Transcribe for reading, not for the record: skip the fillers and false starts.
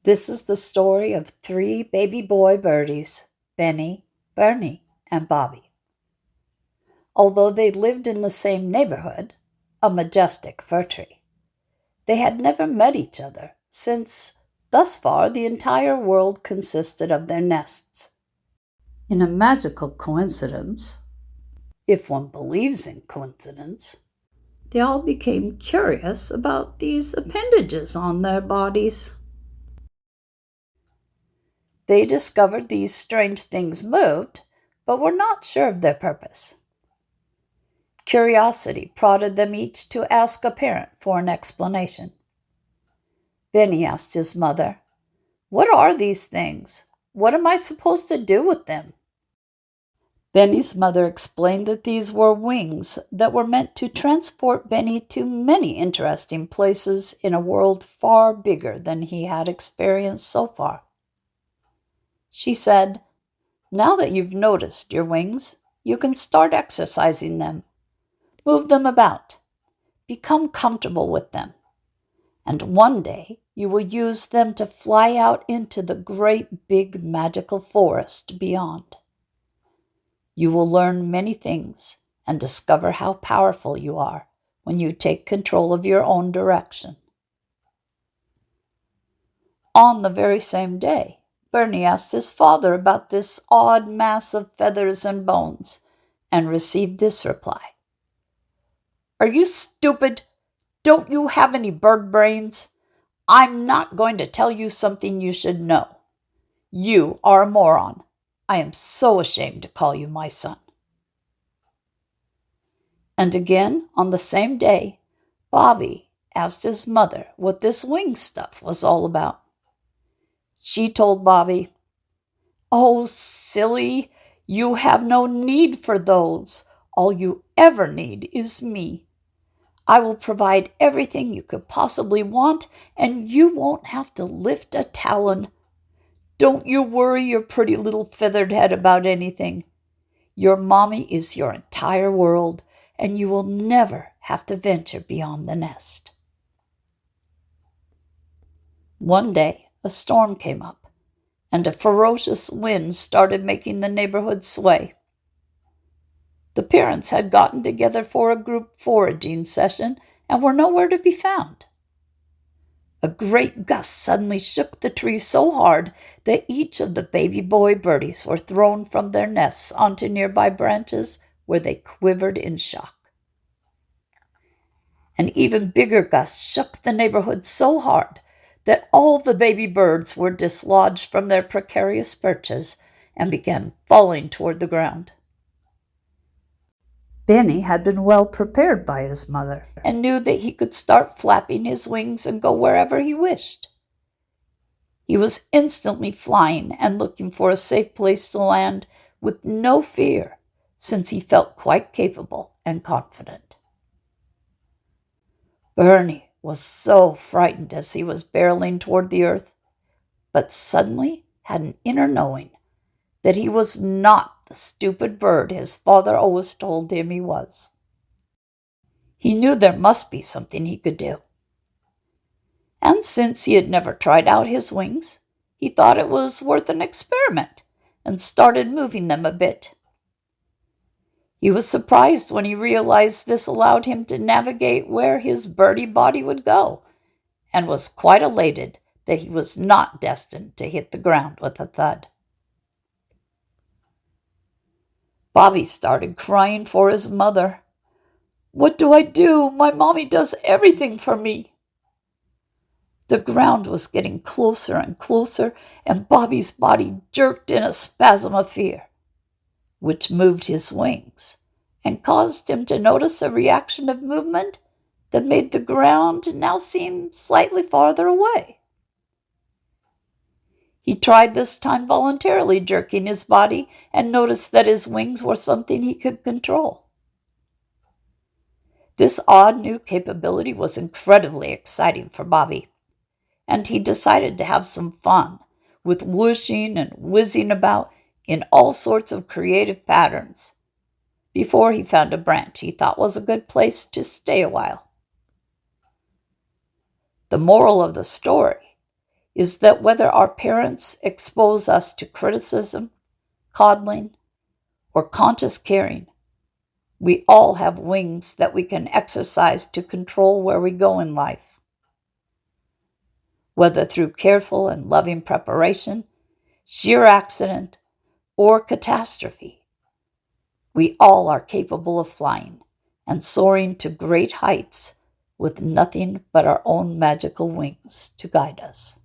This is the story of three baby boy birdies, Benny, Bernie, and Bobby. Although they lived in the same neighborhood, a majestic fir tree, they had never met each other since, thus far, the entire world consisted of their nests. In a magical coincidence, if one believes in coincidence, they all became curious about these appendages on their bodies. They discovered these strange things moved, but were not sure of their purpose. Curiosity prodded them each to ask a parent for an explanation. Benny asked his mother, "What are these things? What am I supposed to do with them?" Benny's mother explained that these were wings that were meant to transport Benny to many interesting places in a world far bigger than he had experienced so far. She said, "Now that you've noticed your wings, you can start exercising them. Move them about. Become comfortable with them. And one day you will use them to fly out into the great big magical forest beyond. You will learn many things and discover how powerful you are when you take control of your own direction." On the very same day, Bernie asked his father about this odd mass of feathers and bones and received this reply: "Are you stupid? Don't you have any bird brains? I'm not going to tell you something you should know. You are a moron. I am so ashamed to call you my son." And again, on the same day, Bobby asked his mother what this wing stuff was all about. She told Bobby, "Oh, silly, you have no need for those. All you ever need is me. I will provide everything you could possibly want, and you won't have to lift a talon. Don't you worry your pretty little feathered head about anything. Your mommy is your entire world, and you will never have to venture beyond the nest." One day, a storm came up, and a ferocious wind started making the neighborhood sway. The parents had gotten together for a group foraging session and were nowhere to be found. A great gust suddenly shook the tree so hard that each of the baby boy birdies were thrown from their nests onto nearby branches where they quivered in shock. An even bigger gust shook the neighborhood so hard that all the baby birds were dislodged from their precarious perches and began falling toward the ground. Benny had been well prepared by his mother and knew that he could start flapping his wings and go wherever he wished. He was instantly flying and looking for a safe place to land with no fear, since he felt quite capable and confident. Bernie was so frightened as he was barreling toward the earth, but suddenly had an inner knowing that he was not the stupid bird his father always told him he was. He knew there must be something he could do. And since he had never tried out his wings, he thought it was worth an experiment and started moving them a bit. He was surprised when he realized this allowed him to navigate where his birdie body would go, and was quite elated that he was not destined to hit the ground with a thud. Bobby started crying for his mother. "What do I do? My mommy does everything for me." The ground was getting closer and closer, and Bobby's body jerked in a spasm of fear, which moved his wings and caused him to notice a reaction of movement that made the ground now seem slightly farther away. He tried this time voluntarily jerking his body and noticed that his wings were something he could control. This odd new capability was incredibly exciting for Bobby, and he decided to have some fun with whooshing and whizzing about in all sorts of creative patterns before he found a branch he thought was a good place to stay a while. The moral of the story is that whether our parents expose us to criticism, coddling, or conscious caring, we all have wings that we can exercise to control where we go in life. Whether through careful and loving preparation, sheer accident, or catastrophe, we all are capable of flying and soaring to great heights with nothing but our own magical wings to guide us.